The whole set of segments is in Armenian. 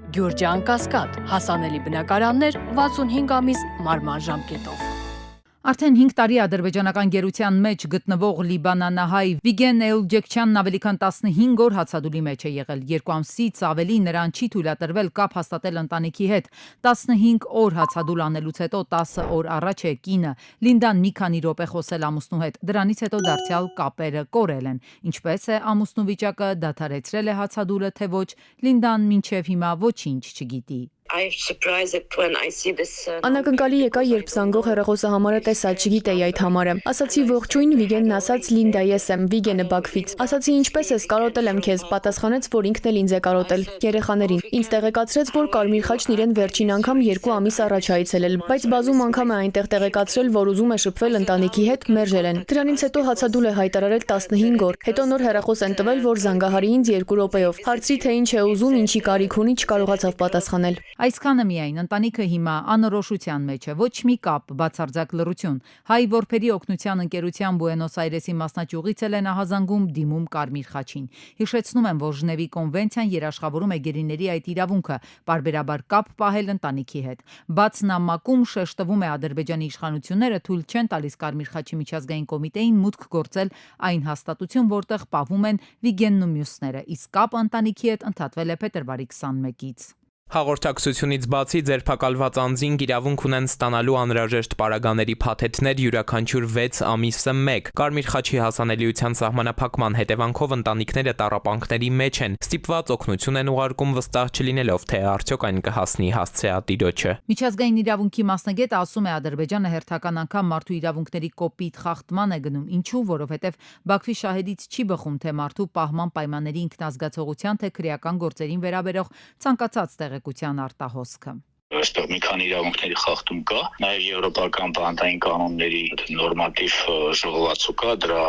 Գյուրջան Կասկադ, հասանելի բնակարաններ 65 ամիս մարման ժամկետով։ Արդեն 5 տարի ադրբեջանական գերության մեջ գտնվող լիբանանահայ Վիգեն Էուլջեքչյանն ավելի քան 15 օր հացադուլի մեջ է եղել։ 2 ամսից ավելի նրան չի թույլատրվել կապ հաստատել ընտանիքի հետ։ 15 օր հացադուլ անելուց հետո 10 օր առաջ է կինը Լինդան մի քանի րոպե խոսել ամուսնու հետ։ Դրանից հետո դարձյալ կապերը կորել են։ Ինչպես է ամուսնու վիճակը, դադարեցրել է հացադուլը, թե ոչ, Լինդան մինչև հիմա ոչինչ չգիտի։ Անակնկալի եկա, երբ զանգող հեռախոսը համարը տեսա, չգիտեի այդ համարը։ Ասացի ողջույն, Վիգենն ասաց Լինդա, ես եմ, Վիգենը Բաքվից։ Ասացի ինչպես ես, կարոտել եմ քեզ, պատասխանեց, որ ինքն էլ ինձ է կարոտել, երեխաներին։ Ինձ տեղեկացրեց, որ Կարմիր խաչն իրեն վերջին անգամ 2 ամիս առաջ այցելել, բայց բազում անգամ է այնտեղ տեղեկացրել, որ ուզում է շփվել ընտանիքի հետ, մերժել են։ Դրանից հետո հացադուլ է հայտարարել 15 օր։ Հետո նոր հեռախոս են տվել, որ զանգահարի ինձ 2 րոպեով։ Հարցրի, թե ինչ է ուզում, ինչի կարիք ունի, չկարողացավ պատասխանել։ Այսքանը միայն ընտանիքը հիմա անորոշության մեջ է, ոչ մի կապ, բացարձակ լռություն։ Հայ որբերի օգնության ընկերության Բուենոս Այրեսի մասնաճյուղից էլ են ահազանգում դիմում Կարմիր խաչին։ Հիշեցնում եմ, որ Ժնևի կոնվենցիան երաշխավորում է գերիների այդ իրավունքը պարբերաբար կապ պահել ընտանիքի հետ։ Բաց նամակում շեշտվում է Ադրբեջանի իշխանությունները թույլ չեն տալիս Կարմիր խաչի միջազգային կոմիտեին մուտք գործել այն հաստատություն, որտեղ պահվում են Վիգենն ու մյուսները, իսկ կապը ընտանիքի հետ ընդհատվել է փետրվարի 21-ից։ Հաղորդակցությունից բացի ձերբակալված անձին իրավունք ունեն ստանալու անհրաժեշտ պարագաների փաթեթներ յուրաքանչյուր 6 ամիսը 1։ Կարմիր խաչի հասանելիության սահմանափակման հետևանքով ընտանիքները տառապանքների մեջ են, ստիպված օգնություն են ուղարկում վստահ չլինելով, թե արդյոք այն կհասնի հասցեատիրոջը։ Միջազգային իրավունքի մասնագետը ասում է, Ադրբեջանը հերթական անգամ մարդու իրավունքների կոպիտ խախտման է գնում, ինչու, որովհետև Բաքվի շահերից չի բխում թե մարդու պահման պայմանների ինքնազգացողության, թե քրեական գործերին վերաբերող ցանկացած տեղեկության արտահոսքը։ Այստեղ մի քանի իրավունքների խախտում կա, նաև եվրոպական բանտային կանոնների նորմատիվ ժողովածու կա, դրա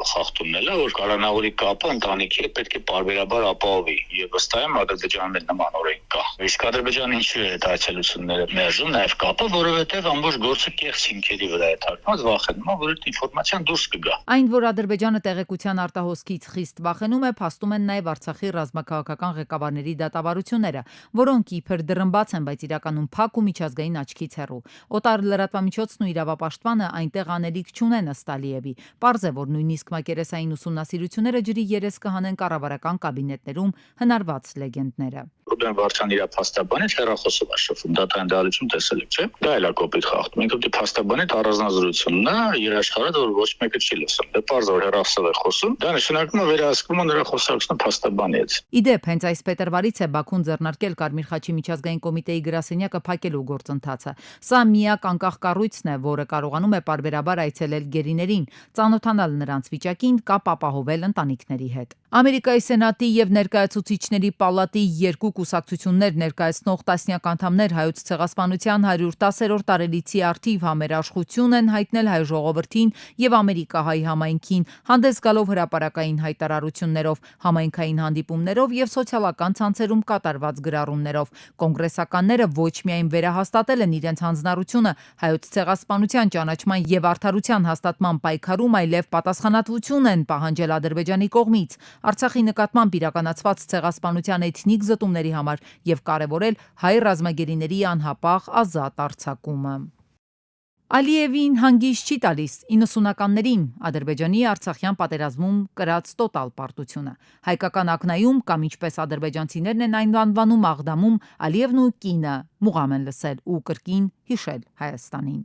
խախտումն է, որ կառանավորի կապը ընտանիքի հետ պետք է պարբերաբար ապահովի, եւ վստահ եմ Ադրբեջանում էլ նման օրենք կա։ Իսկ Ադրբեջանը ինչու է այդ այցելությունները մերժում, նաև կապը, որովհետև ամբողջ գործը կեղծ հիմքերի վրա է թարգված, վախենում է, որ այդ ինֆորմացիան դուրս կգա։ Այն, որ Ադրբեջանը տեղեկության արտահոսքից խիստ վախենում է, փաստում են նաև Արցախի ռազմաքաղաքական ղեկավարների դատավարությունները, որոնք իբր դռնբաց են, բայց իրականում փակ ու միջազգային աչքից հեռու։ Օտար լրատվամիջոցն ու իրավապաշտպանը այնտեղ անելիք չունեն ըստ Ալիևի։ Պարզ է, որ նույնիսկ մակերեսային ուսումնասիրությունները ջրի երես կհանեն կառավարական կաբինետներում հնարված լեգենդները։ Ռուբեն Վարդյան իր փաստաբանից հեռախոսով է շփվում, դատային դալություն տեսել եք, չէ՞։ Դա էլ է կոպիտ խախտում։ Ինքը դի փաստաբանի առանձնազրույցությունն է, երաշխարհը որ ոչ մեկը չի լսում։ Դե պարզ որ հեռախոսով է խոսում, դա նշանակում է վերահսկվում է նրա խոսակցությունը փաստաբանի հետ։ Իդեպ, հենց այս փետրվարից է Բաքուն ձեռնարկել Կարմիր խաչի միջազգային կոմիտեի գրասենյակը փակելու գործընթացը։ Սա միակ անկախ կառույցն է, որը կարողանում է պարբերաբար այցելել գերիներին, ծանոթանալ նրանց վիճակին, կապ ապահովել ընտանիքների հետ։ Ամերիկայի Սենատի եւ Ներկայացուցիչների պալատի 2 կուսակցություններ ներկայացնող տասնյակ անդամներ հայոց ցեղասպանության 110-րդ տարելիցի առթիվ համերաշխություն են հայտնել հայ ժողովրդին եւ ամերիկահայ համայնքին, հանդես գալով հրապարակային հայտարարություններով, համայնքային հանդիպումներով եւ սոցիալական ցանցերում կատարված գրառումներով։ Կոնգրեսականները ոչ միայն վերահաստատել են իրենց հանձնառությունը հայոց ցեղասպանության ճանաչման եւ արդարության հաստատման պայքարում, այլև պատասխանատվություն են պահանջել Ադրբեջանի կողմից Արցախի նկատմամբ իրականացված ցեղասպանության էթնիկ զտումների համար եւ կարեւորել հայ ռազմագերիների անհապաղ ազատ արձակումը։ Ալիևին հանգիստ չի տալիս 90-ականներին Ադրբեջանի արցախյան պատերազմում կրած տոտալ պարտությունը։ Հայկական ակնայում կամ ինչպես ադրբեջանցիներն են այն անվանում Աղդամում Ալիևն ու կինը մուղամ են լսել ու կրկին հիշել Հայաստանին։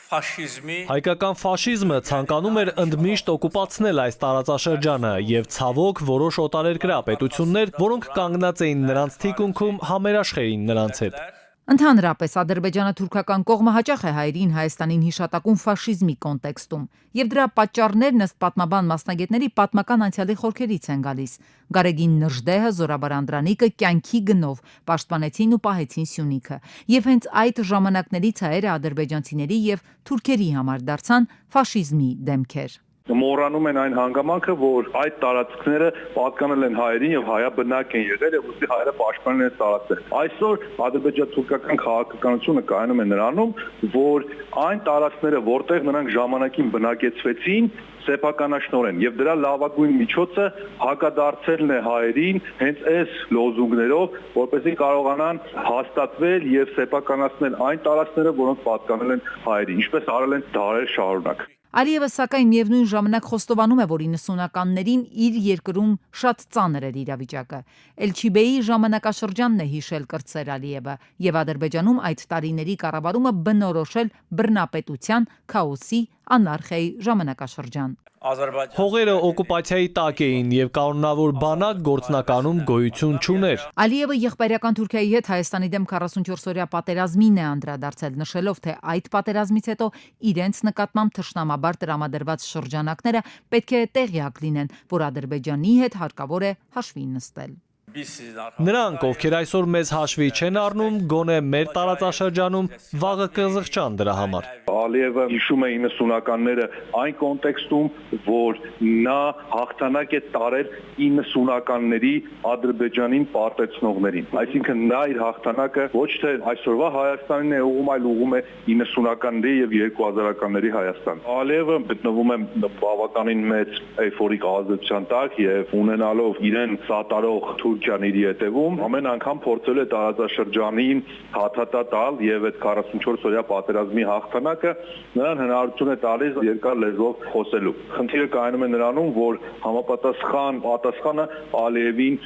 Հայկական ֆաշիզմը ցանկանում էր ընդմիշտ օկուպացնել այս տարածաշրջանը եւ ցավոք որոշ օտարերկրյա պետություններ, որոնք կանգնած էին նրանց թիկունքում, համերաշխ էին նրանց հետ։ Ընդհանրապես ադրբեջանը թուրքական կողմը հաճախ է հայերին Հայաստանին հիշատակում ֆաշիզմի կոնտեքստում, եւ դրա պատճառներն ըստ պատմաբան մասնագետների պատմական անցյալի խորքերից են գալիս։ Գարեգին Նժդեհը, Զորաբար Անդրանիկը կյանքի գնով պաշտպանեցին ու պահեցին Սյունիքը, եւ հենց այդ ժամանակներից հայերը ադրբեջանցիների եւ թուրքերի համար դարձան ֆաշիզմի դեմքեր։ Մոռանում են այն հանգամանքը, որ այդ տարածքները պատկանել են հայերին եւ հայաբնակ են եղել եւ ուստի հայերը պաշտպանել են տարածքները։ Այսօր ադրբեջան-թուրքական քաղաքականությունը կայանում է նրանում, որ այն տարածքները, որտեղ նրանք ժամանակին բնակեցվեցին, սեփականաշնորեն եւ դրա լավագույն միջոցը հակադարձելն է հայերին հենց այս լոզունգներով, որպեսզի կարողանան հաստատվել եւ սեփականացնել այն տարածքները, որոնք պատկանել են հայերին, ինչպես արել են դարեր շարունակ։ Ալիևը սակայն միևնույն ժամանակ խոստովանում է, որ 90-ականներին իր երկրում շատ ծանր էր իրավիճակը։ Էլչիբեի ժամանակաշրջանն է հիշել կրտսեր Ալիևը եւ Ադրբեջանում այդ տարիների կառավարումը բնորոշել բռնապետության, քաոսի, անարխիայի ժամանակաշրջան։ Հողերը օկուպացիայի տակ էին եւ կանոնավոր բանակ գործնականում գոյություն չուներ։ Ալիևը եղբայրական Թուրքիայի հետ Հայաստանի դեմ 44-օրյա պատերազմին է անդրադարձել, նշելով, թե այդ պատերազմից հետո իրենց նկատմամբ թշնամաբար տրամադրված շրջանակները պետք է տեղյակ լինեն, որ Ադրբեջանի հետ հարկավոր է հաշվի նստել։ Նրանք, ովքեր այսօր մեզ հաշվի չեն առնում, գոնե մեր տարածաշրջանում վաղը կզղջան դրա համար։ Ալիևը հիշում է 90-ականները այն կոնտեքստում, որ նա հաղթանակ է տարել 90-ականների Ադրբեջանին պարտեցնողներին։ Այսինքն նա իր հաղթանակը ոչ թե այսօրվա Հայաստանին է ուղղում, այլ ուղղում է 90-ականների եւ 2000-ականների Հայաստան։ Ալիևը գտնվում է բավականին մեծ էյֆորիկ ազդեցության տակ եւ ունենալով իրեն սատարող Թուրքիան իր ետևում, ամեն անգամ փորձել է տարածաշրջանին հաթաթա տալ եւ այդ 44-օրյա պատերազմի հաղթանակը նրան հնարավորություն է տալիս երկար լեզվով խոսելու։ Խնդիրը կայանում է նրանում, որ համապատասխան պատասխանը Ալիևին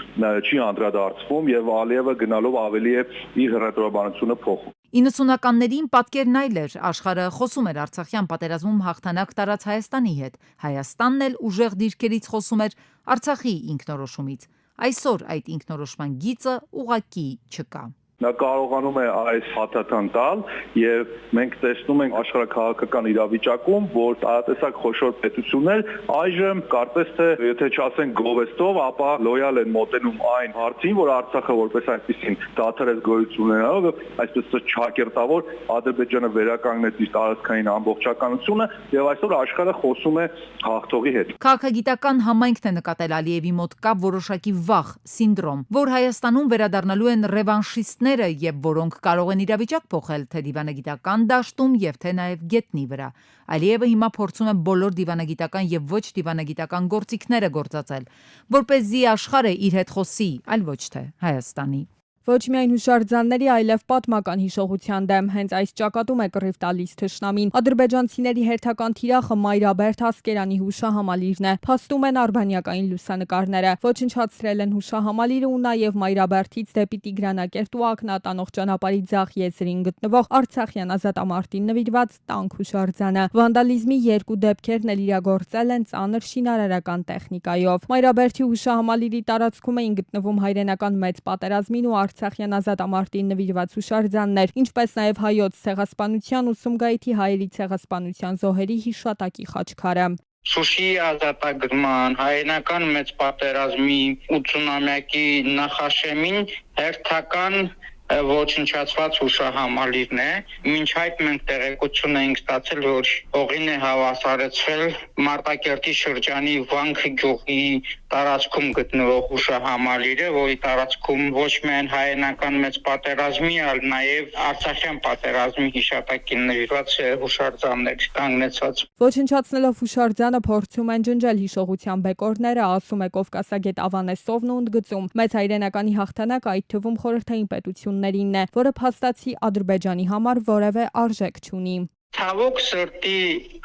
չի անդրադարձվում եւ Ալիևը գնալով ավելի է իր հռետորաբանությունը փոխում։ 90-ականներին պատկերն այլ էր, աշխարհը խոսում էր Արցախյան պատերազմում հաղթանակ տարած Հայաստանի հետ, Հայաստանն էլ ուժեղ դիրքերից խոսում էր Արցախի ինքնորոշումից։ Այսօր այդ ինքնորոշման գիծը ուղղակի չկա։ Նա կարողանում է այս հաթաթան տալ եւ մենք տեսնում ենք աշխարհաքաղաքական իրավիճակում, որ տարատեսակ խոշոր պետություններ այժմ կարծես թե եթե չասեն գովեստով, ապա լոյալ են մոտենում այն հարցին, որ Արցախը որպես այսպեսին դադարեց գոյություն ունենալով, այսպես չակերտավոր Ադրբեջանը վերականգնեց իր տարածքային ամբողջականությունը եւ այսօր աշխարհը խոսում է հաղթողի հետ։ Քաղաքագիտական համայնքն է նկատել Ալիևի մոտ կա որոշակի վախ, սինդրոմ, որ Հայաստանում վերադառնալու են ռևանշիստներ եւ որոնք կարող են իրավիճակ փոխել թե դիվանագիտական դաշտում եւ թե նաեւ գետնի վրա։ Ալիևը հիմա փորձում է բոլոր դիվանագիտական եւ ոչ դիվանագիտական գործիքները գործածել, որպեսզի աշխարհը իր հետ խոսի, այլ ոչ թե Հայաստանի։ Ոչ միայն հուշարձանների, այլև պատմական հիշողության դեմ հենց այս ճակատում է կռիվ տալիս թշնամին։ Ադրբեջանցիների հերթական թիրախը Մայրաբերդ Ասկերանի հուշահամալիրն է։ Փաստում են արբանյակային լուսանկարները։ Ոչնչացրել են հուշահամալիրը ու նաև Մայրաբերդից դեպի Տիգրանակերտ ու ակնատանող ճանապարհի ձախ եզրին գտնվող Արցախյան ազատամարտին նվիրված տանկ հուշարձանը։ Վանդալիզմի երկու դեպքերն էլ իրագործել են ծանր շինարարական տեխնիկայով։ Մայրաբերդի հուշահամալիրի տարածքում էին գտնվում հայրենական մեծ պատերազմին ու Արցախյան ազատամարտին նվիրված հուշարձաններ, ինչպես նաև հայոց ցեղասպանության ու Սումգայիթի հայերի ցեղասպանության զոհերի հիշատակի խաչքարը։ Շուշիի ազատագրման, հայրենական մեծ պատերազմի 80-ամյակի նախաշեմին հերթական ոչնչացված հուշահամալիրն է։ Մինչ այդ մենք տեղեկություն ենք ստացել, որ հողին է հավասարեցվել Մարտակերտի շրջանի Վանք գյուղի տարածքում գտնվող հուշահամալիրը, որի տարածքում ոչ միայն հայրենական մեծ պատերազմի, այլ նաև Արցախյան պատերազմի հիշատակին նվիրված հուշարձաններ կանգնեցված։ Ոչնչացնելով հուշարձանը փորձում են ջնջել հիշողության բեկորները, ասում է Կովկասագետ Ավանեսովն ու ընդգծում։ Մեծ հայրենականի հաղթանակը այդ թվում խորհրդային պետություններինն է, որը փաստացի Ադրբեջանի համար որևէ արժեք չունի։ Ցավոք սրտի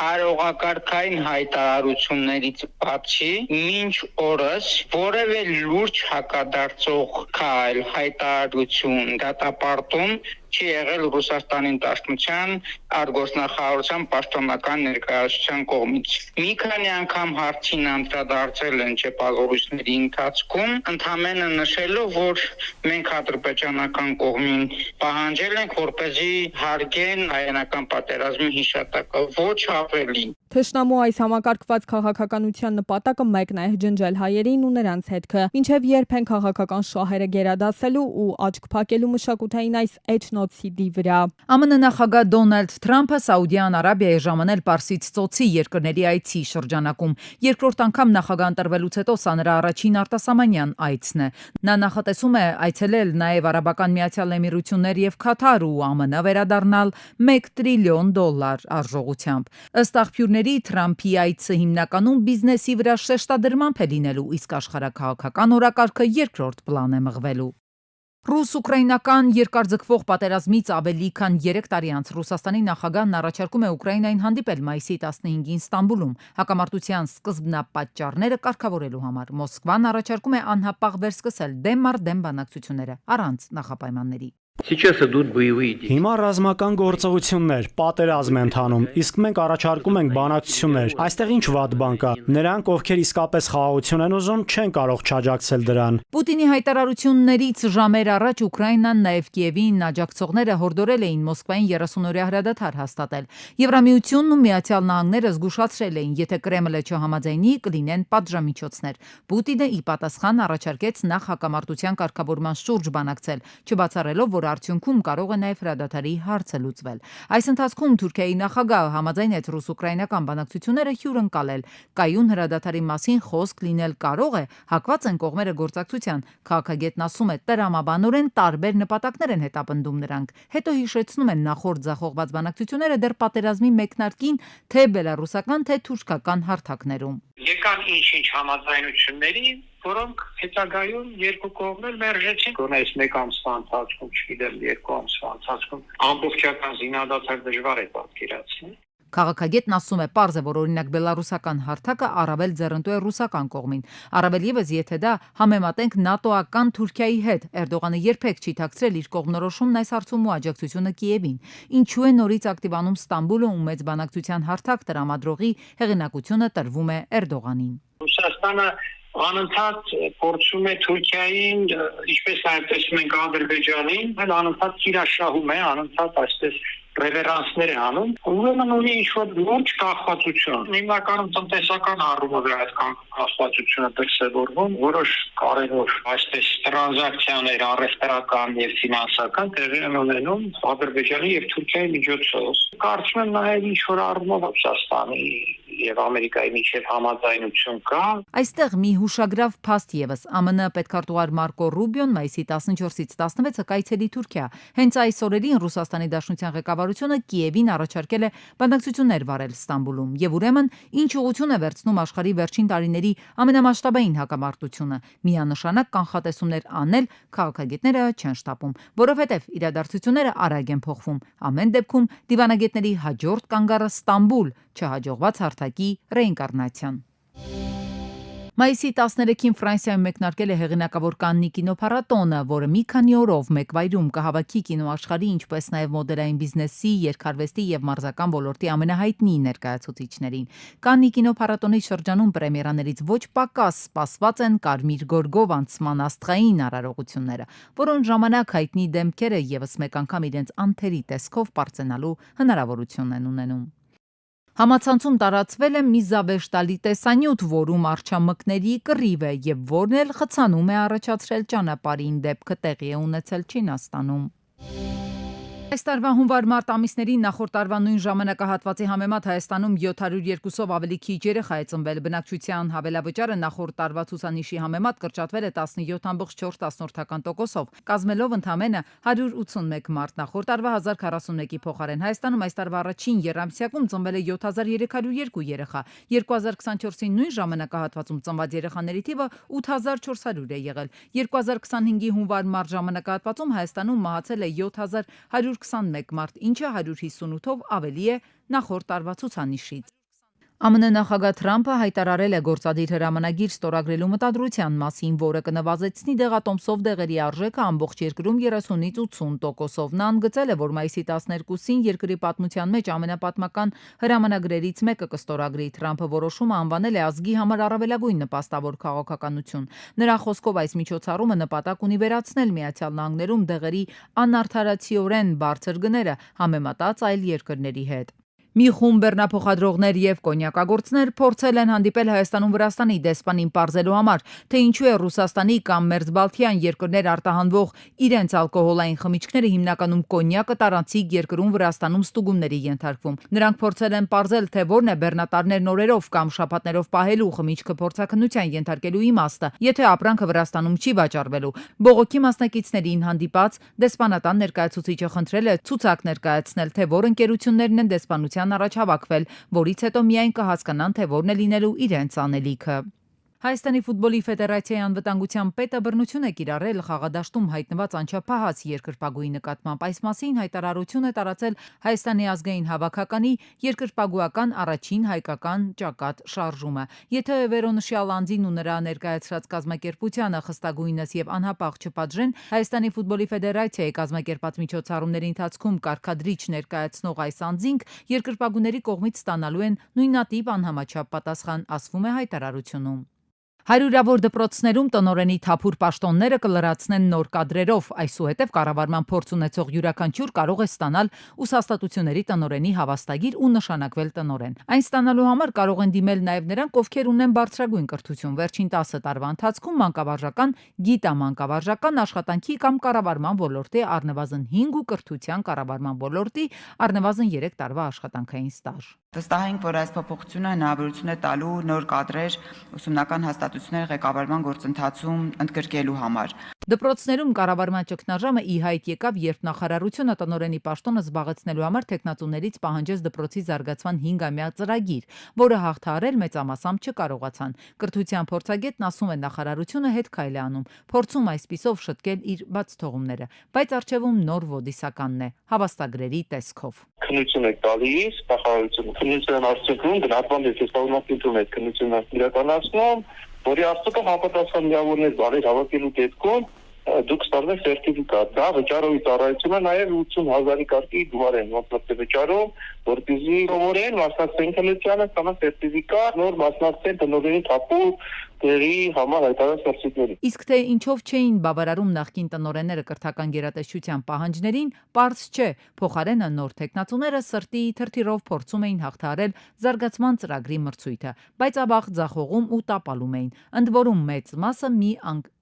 արողակարգային հայտարարություններից բացի մինչ օրս որևէ լուրջ հակադարձող քայլ հայտարարություն դատապարտում չի եղել Ռուսաստանի Դաշնության արտգործնախարարության պաշտոնական ներկայացության կողմից։ Մի քանի անգամ հարցին անդրադարձել են ճեպազորույցների ընթացքում, ընդհանրապես նշելով, որ մենք ադրբեջանական կողմին պահանջել ենք, որպեսզի հարգեն հայրենական պատերազմի հիշատակը, ոչ ավելի։ Թշնամու այս համակարգված քաղաքականության նպատակը մեկն է՝ ջնջել հայերին ու նրանց հետքը։ Մինչև երբ են քաղաքական շահերը գերադասելու ու աչք փակելու մշակութային այս էջնոցիդի վրա։ ԱՄՆ նախագահ Դոնալդ Թրամփը Սաուդյան Արաբիայի ժամանել Պարսից ծոցի երկրների այցի շրջանակում։ Երկրորդ անգամ նախագահ ընտրվելուց հետո սա նրա առաջին արտասահմանյան այցն է։ Նա նախատեսում է այցելել նաև Արաբական Միացյալ Էմիրություններ եւ Քաթար ու ԱՄՆ վերադառնալ $1 տրիլիոն արժողությամբ։ Ըստ աղբյուրների Թրամփի այցը հիմնականում բիզնեսի վրա շեշտադրմամբ է լինելու, իսկ աշխարհաքաղաքական օրակարգը երկրորդ պլան է մղվելու։ Ռուս-ուկրաինական երկարձգվող պատերազմից ավելի քան 3 տարի անց Ռուսաստանի նախագահն առաջարկում է Ուկրաինային հանդիպել մայիսի 15-ին Ստամբուլում հակամարտության սկզբնապատճառները կարգավորելու համար։ Մոսկվան առաջարկում է անհապաղ վերսկսել դեմ առ դեմ բանակցությունները առանց նախապայմանների։ Հիմա ռազմական գործողություններ, պատերազմ են ընթանում, իսկ մենք առաջարկում ենք բանակցություններ։ Այստեղ ինչ վատ բան կա։ Նրանք, ովքեր իսկապես խաղաղություն են ուզում, չեն կարող չաջակցել դրան։ Պուտինի հայտարարություններից ժամեր առաջ Ուկրաինան նաև Կիևին աջակցողները հորդորել էին Մոսկվային 30-օրյա հրադադար հաստատել։ Եվրամիությունն ու Միացյալ Նահանգները զգուշացրել էին, եթե Կրեմլը չհամաձայնի, կլինեն պատժամիջոցներ։ Պուտինը ի պատասխան առաջարկեց նախ հակամարտության կարգավորման շուրջ բանակցել, չբացառելով, որ արդյունքում կարող է նաև հրադադարի հարցը լուծվել։ Այս ընթացքում Թուրքիայի նախագահը համաձայնեց ռուս-ուկրաինական բանակցությունները հյուրընկալել։ Կայուն հրադադարի մասին խոսք լինել կարող է, հակված են կողմերը գործակցության։ Քաղաքագետն ասում է, տրամաբանորեն տարբեր նպատակներ են հետապնդում նրանք։ Հետո հիշեցնում են նախորդ ձախողված բանակցությունները դեռ պատերազմի մեկնարկին թե բելարուսական, թե թուրքական հարթակներում։ Եկան ինչ-ինչ համաձայնությունների, որոնք հետագայում երկու կողմեր մերժեցին։ Գոնե այս մեկ ամսվա ընթացքում, չգիտեմ, երկու ամսվա ընթացքում ամբողջական զինադադար դժվար է պատկերացնել։ Քաղաքագետն ասում է, պարզ է, որ օրինակ բելարուսական հարթակը առավել ձեռնտու է ռուսական կողմին։ Առավել ևս, եթե դա համեմատենք ՆԱՏՕ-ական Թուրքիայի հետ, Էրդողանը երբեք չի թաքցրել իր կողմնորոշումն այս հարցում ու աջակցությունը Կիևին։ Ինչու է նորից ակտիվանում Ստամբուլը ու մեծ բանակցության հարթակ տրամադրողի հեղինակությունը տրվում է Էրդողանին։ Ռուսաստանը անընդհատ փորձում է Թուրքիային, ինչպես նաև տեսնում ենք Ադրբեջանին, անընդհատ կիրաշահում է, անընդհատ այսպես ռևերանսներ է անում, ուրեմն ունի ինչ-որ լուրջ կախվածություն։ Հիմնականում տնտեսական առումով է այդ կախվածությունը դրսևորվում, որոշ կարևոր այսպես տրանզակցիաներ առևտրական եւ ֆինանսական տեղի են ունենում Ադրբեջանի եւ Թուրքիայի միջոցով։ Կարծում եմ նաև ինչ-որ առումով Ռուսաստանի եւ Ամերիկայի միջև համաձայնություն կա։ Այստեղ մի հուշագրավ փաստ եւս ԱՄՆ պետքարտուղար Մարկո Ռուբիոն մայիսի 14-ից 16-ը կայցելի Թուրքիա։ Հենց այս օրերին Ռուսաստանի Դաշնության ղեկավարությունը Կիևին առաջարկել է բանակցություններ վարել Ստամբուլում եւ ուրեմն ինչ ուղղություն է վերցնում աշխարհի վերջին տարիների ամենամասշտաբային հակամարտությունը։ Միանշանակ կանխատեսումներ անել քաղաքագետները չեն շտապում, որովհետեւ իրադարձությունները արագ են փոխվում։ Ամեն դեպքում դիվանագետների հաջորդ կանգառը Ստամբուլ, չհաջողված հարթակի ռեինկարնացիան։ Մայիսի 13-ին Ֆրանսիայում մեկնարկել է հեղինակավոր Կաննի կինոփառատոնը, որը մի քանի օրով մեկ վայրում կհավաքի կինոաշխարհի, ինչպես նաև մոդելային բիզնեսի, երգարվեստի եւ մարզական ոլորտի ամենահայտնի ներկայացուցիչներին։ Կաննի կինոփառատոնի շրջանում պրեմիերաներից ոչ պակաս սպասված են Կարմիր գորգով անցման աստղային արարողությունները, որոնց ժամանակ հայտնի դեմքերը եւս մեկ անգամ իրենց անթերի տեսքով պարծենալու հնարավորություն են ունենում։ Համացանցում տարածվել է մի զավեշտալի տեսանյութ, որում արչամկների կռիվ է եւ որն էլ խցանում է առաջացրել ճանապարհին դեպքը տեղի է ունեցել Չինաստանում։ Այս տարվա հունվար-մարտ ամիսներին նախորդ տարվա նույն ժամանակահատվածի համեմատ Հայաստանում 702-ով ավելի քիչ երեխա է ծնվել։ Բնակչության հավելավճարը նախորդ տարվա ցուցանիշի համեմատ կրճատվել է 17.4%-ով, կազմելով ընդամենը 181 մարդ նախորդ տարվա 1041-ի փոխարեն։ Հայաստանում այս տարվա առաջին եռամսյակում ծնվել է 7302 երեխա։ 2024-ի նույն ժամանակահատվածում ծնված երեխաների թիվը 8400 է եղել։ 2025-ի հունվար-մարտ ժամանակահատվածում Հայաստանում մահացել է 7121 մարդ, ինչը 158-ով ավելի է նախորդ տարվա ցուցանիշից։ ԱՄՆ նախագահ Թրամփը հայտարարել է գործադիր հրամանագիր ստորագրելու մտադրության մասին, որը կնվազեցնի դեղատոմսով դեղերի արժեքը ամբողջ երկրում 30-ից 80%-ով։ Նա ընդգծել է, որ մայիսի 12-ին երկրի պատմության մեջ ամենապատմական հրամանագրերից մեկը կստորագրի։ Թրամփը որոշումը անվանել է ազգի համար առավելագույն նպաստավոր քաղաքականություն։ Նրա խոսքով այս միջոցառումը նպատակ ունի վերացնել Միացյալ Նահանգներում դեղերի անարդարացիորեն բարձր գները համեմատած այլ երկրների հետ։ Մի խումբ բեռնափոխադրողներ եւ կոնյակագործներ փորձել են հանդիպել Հայաստանում Վրաստանի դեսպանին պարզելու համար, թե ինչու է Ռուսաստանի կամ Մերձբալթյան երկրներ արտահանվող իրենց ալկոհոլային խմիչքները հիմնականում կոնյակը տարանցիկ երկրում Վրաստանում ստուգումների ենթարկվում։ Նրանք փորձել են պարզել, թե որն է բեռնատարներն օրերով կամ շաբաթներով պահելու խմիչքը փորձաքննության ենթարկելու իմաստը, եթե ապրանքը Վրաստանում չի վաճառվելու։ Բողոքի մասնակիցներին հանդիպած դեսպանատան ներկայացուցիչը խնդրել է ցուցակ ներկայացնել, թե որ ընկերություններն են դեսպանության առաջ հավաքվել, որից հետո միայն կհասկանան, թե որն է լինելու իրենց անելիքը։ Հայաստանի ֆուտբոլի ֆեդերացիայի անվտանգության պետը բռնություն է կիրառել խաղադաշտում հայտնված անչափահաս երկրպագուի նկատմամբ։ Այս մասին հայտարարություն է տարածել Հայաստանի ազգային հավաքականի երկրպագուական առաջին հայկական ճակատ շարժումը։ Եթե վերոնշյալ անձին ու նրա ներկայացրած կազմակերպությանը խստագույնս եւ անհապաղ չպատժեն, Հայաստանի ֆուտբոլի ֆեդերացիայի կազմակերպած միջոցառումների ընթացքում կարգադրիչ ներկայացնող այս անձինք երկրպագուների կողմից ստանալու են նույնատիպ անհամաչափ պատասխան, ասվում է հայտարարությունում։ Հարյուրավոր դպրոցներում տնօրենի թափուր պաշտոնները կլրացնեն նոր կադրերով, այսուհետև կառավարման փորձ ունեցող յուրաքանչյուր կարող է ստանալ ուսաստատությունների տնօրենի հավաստագիր ու նշանակվել տնօրեն։ Այն ստանալու համար կարող են դիմել նաև նրանք, ովքեր ունեն բարձրագույն կրթություն, վերջին 10 տարվա ընթացքում մանկավարժական, գիտամանկավարժական աշխատանքի կամ կառավարման ոլորտի առնվազն 5 ու կրթության կառավարման ոլորտի առնվազն 3 տարվա աշխատանքային ստաժ։ Վստահ ենք, որ այս փոփոխությունը հնարավորություն է տալու նոր կադրեր ուսումնական հաստատությունների ղեկավարման գործընթացում ընդգրկելու համար։ Դպրոցներում կառավարման ճգնաժամը ի հայտ եկավ, երբ նախարարությունը տնօրենի պաշտոնը զբաղեցնելու համար տեխնատուներից պահանջեց դպրոցի զարգացման 5-ամյա ծրագիր, որը հաղթահարել մեծամասամբ չկարողացան։ Կրթության փորձագետն ասում է, նախարարությունը հետ քայլ է անում, փորձում այսպիսով շտկել իր բացթողումները, բայց առջևում նոր ոդիսականն է, հավաստագրերի տեսքով։ Քննություն է տալիս, նախարարությունը քննության արդյունքում գնահատման դեպքերում է քննությունը իրականացնում, որի արդյունքը համապատասխան միավորներ բարեր հավաքելու դեպքում դուք ստանալու սերտիֆիկատ, դա վճարովի ծառայությունը նաև 80,000-ի կարգի գումար են մասնակցել վճարում, որպեսզի սովորեն մասնակցեն քննությանը, ստանան սերտիֆիկատ, նոր մասնակցեն տնօրենի թափուր դերի համար հայտարարած սերտիֆիկատների։ Իսկ թե ինչով չէին բավարարում նախկին տնօրենները կրթական գերատեսչության պահանջներին, պարզ չէ, փոխարենը նոր տեխնատուները սրտի թրթիրով փորձում էին հաղթահարել զարգացման ծրագրի մրցույթը, բայց ավաղ ձախողում ու տապալում էին,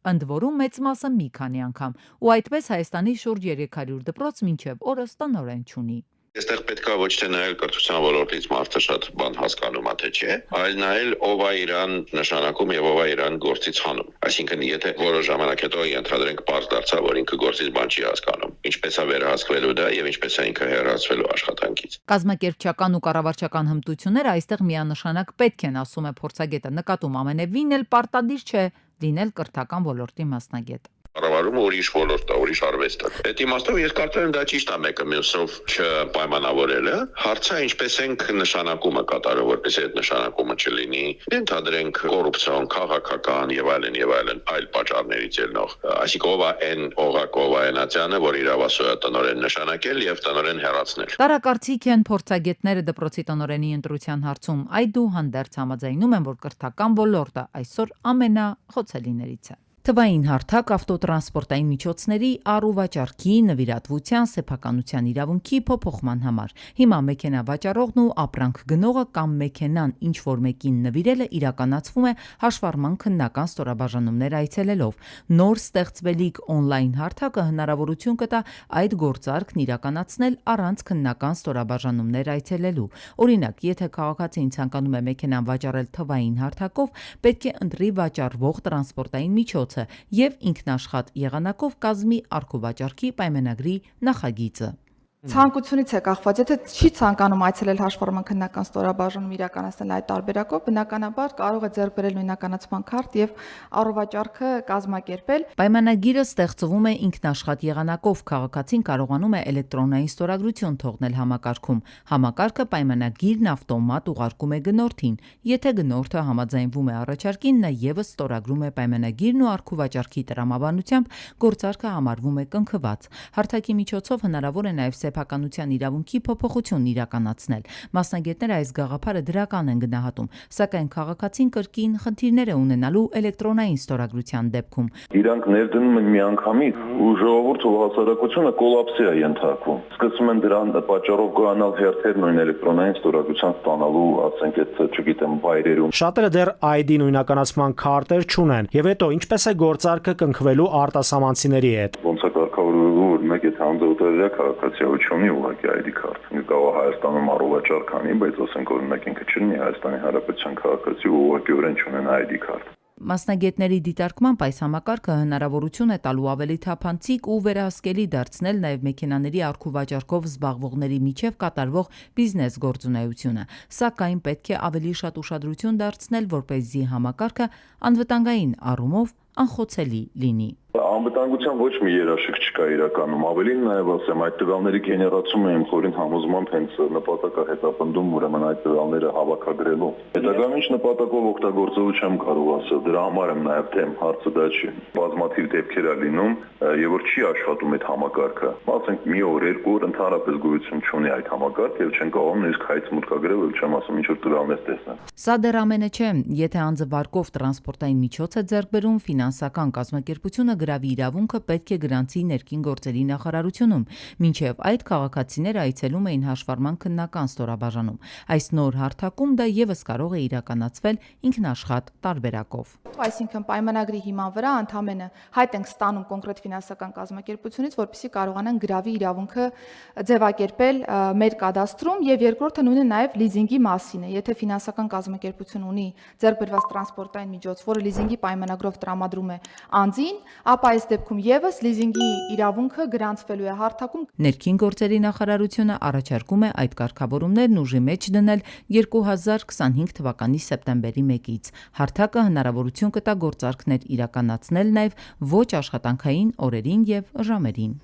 ընդ որում մեծ մասը մի քանի անգամ, ու այդպես Հայաստանի շուրջ 300 դպրոց մինչև օրս տնօրեն չունի։ Այստեղ պետքա ոչ թե նայել կրթության ոլորտից մարդը շատ բան հասկանում է թե չէ, այլ նայել ով է իրան նշանակում եւ ով է իրան գործից հանում։ Այսինքն եթե որոշ ժամանակ հետո ենթադրենք պարզ դարձավ, որ ինքը գործից բան չի հասկանում, ինչպես է վերահսկվելու դա եւ ինչպես է ինքը հեռացվելու աշխատանքից։ Կազմակերպչական ու կառավարչական հմտությունները այստեղ միանշանակ պետք են, ասում է փորձագետը, նկատում ամենևին էլ պարտադիր չէ լինել կրթական ոլորտի մասնագետ։ Կառավարումը ուրիշ ոլորտ է, ուրիշ արվեստ է։ Այդ իմաստով ես կարծում եմ դա ճիշտ է մեկը մյուսով չպայմանավորելը։ Հարցը ինչպես ենք նշանակումը կատարում, որպեսզի այդ նշանակումը չլինի, ենթադրենք կոռուպցիոն, քաղաքական եւ այլն այլ պատճառներից ելնող։ Այսինքն ով է այն օղակ, ով է այնացյանը, որ իրավասու է տնօրեն նշանակել եւ տնօրեն հեռացնել։ Տարակարծիք են փորձագետները դպրոցի տնօրենի ընտրության հարցում։ Այդ դու հանդերձ համաձայնում են, որ կրթական ոլորտը այսօր ամենախոցելիներից է։ Թվային հարթակ ավտոտրանսպորտային միջոցների առուվաճառքի, նվիրատվության, սեփականության իրավունքի փոփոխման համար։ Հիմա մեքենա վաճառողն ու ապրանք գնողը կամ մեքենան ինչ որ մեկին նվիրելը իրականացվում է հաշվառման քննական ստորաբաժանումներ այցելելով։ Նոր ստեղծվելիք օնլայն հարթակը հնարավորություն կտա այդ գործարքն իրականացնել առանց քննական ստորաբաժանումներ այցելելու։ Օրինակ, եթե քաղաքացին ցանկանում է մեքենան վաճառել թվային հարթակով, պետք է ընտրի վաճառվող տրանսպորտային միջոց եւ ինքնաշխատ եղանակով կազմի առքուվաճառքի պայմանագրի նախագիծը։ Ցանկությունից է կախված, եթե չի ցանկանում այցելել հաշվառման քննական ստորաբաժանում իրականացնել այդ տարբերակով, բնականաբար կարող է ձեռք բերել նույնականացման քարտ եւ առողջարքը կազմակերպել։ Պայմանագիրը ստեղծվում է ինքնաշխատ եղանակով, քաղաքացին կարողանում է էլեկտրոնային ստորագրություն թողնել համակարգում։ Համակարգը պայմանագիրն ավտոմատ ուղարկում է գնորդին։ Եթե գնորդը համաձայնվում է առաջարկին, նա եւս ստորագրում է պայմանագիրն ու առքուվաճառքի տրամաբանությամբ գործարքը համարվում է կնքված։ Հարթակի միջոցով հնարավոր է նաեւ սեփականության իրավունքի փոփոխություն իրականացնել։ Մասնագետները այս գաղափարը դրական են գնահատում, սակայն քաղաքացին կրկին խնդիրներ է ունենալու էլեկտրոնային ստորագրության դեպքում։ Իրանք ներդնում են միանգամից ու ժողովուրդը ու հասարակությունը կոլապսի է ենթարկվում։ Սկսում են դրան պատճառով գոյանալ հերթեր նույն էլեկտրոնային ստորագրության ստանալու, ասենք, այդ չգիտեմ, բայրերում։ Շատերը դեռ ID նույնականացման քարտեր չունեն, եւ հետո ինչպես է գործարքը կնքվելու արտասահմանցիների հետ։ Ոնց է կարգավորվելու, որ մեկ եթե անձնատերյա քաղաքացիություն ունի ուղղակի ID քարտ։ Կարող Հայաստանում առողջար քանի, բայց ասենք օրինակ ինքը չունի Հայաստանի Հանրապետության քաղաքացի ու ուղղակիորեն չունեն ID քարտ։ Մասնագետների դիտարկմամբ այս համակարգը հնարավորություն է տալու ավելի թափանցիկ ու վերահսկելի դարձնել նաև մեքենաների առքուվաճառքով զբաղվողների միջև կատարվող բիզնես գործունեությունը, սակայն պետք է ավելի շատ ուշադրություն դարձնել, որպեսզի համակարգը անվտանգային առումով անխոցելի լինի։ Անվտանգության ոչ մի երաշխիք չկա իրականում, ավելին նաև ասեմ, այդ տվյալների գեներացումը իմ խորին համոզմամբ հենց նպատակ է հետապնդում ուրեմն այդ տվյալները հավաքագրելու։ Հետագայում ինչ նպատակով օգտագործելու չեմ կարող ասել, դրա համար եմ նաև դեմ, հարցը դա չի։ Բազմաթիվ դեպքեր է լինում, եւ որ չի աշխատում այդ համակարգը, ասենք մի օր, երկու օր ընդհանրապես գոյություն չունի այդ համակարգը եւ չեն կարող նույնիսկ հայց մուտքագրել, որ չեմ ասում ինչ որ տվյալներ տեսնեն։ Սա դեռ ամենը չէ, եթե անձը վարկով տրանսպորտային միջոց է ձեռք բերում, ֆինանսական կազմակերպությունը գրավի իրավունքը պետք է գրանցի ներքին գործերի նախարարությունում, մինչև այդ քաղաքացիները այցելում էին հաշվառման քննական ստորաբաժանում։ Այս նոր հարթակում դա եւս կարող է իրականացվել ինքնաշխատ տարբերակով։ Այսինքն պայմանագրի հիման վրա ընդամենը հայտ ենք ստանում կոնկրետ ֆինանսական կազմակերպությունից, որպեսզի կարողանան գրավի իրավունքը ձևակերպել մեր կադաստրում, եւ երկրորդը նույնը նաեւ լիզինգի մասին է։ Եթե ֆինանսական կազմակերպություն ունի ձեռք բերված տրանսպորտային միջոց, որը լիզինգի պայմանագրով տրամադրում է անձին, ապա այս դեպքում եւս լիզինգի իրավունքը գրանցվելու է հարթակում։ Ներքին գործերի նախարարությունը առաջարկում է այդ կարգավորումներն ուժի մեջ դնել 2025 թվականի սեպտեմբերի 1-ից։ Հարթակը հնարավորություն կտա գործարքներ իրականացնել նաև ոչ աշխատանքային օրերին եւ ժամերին։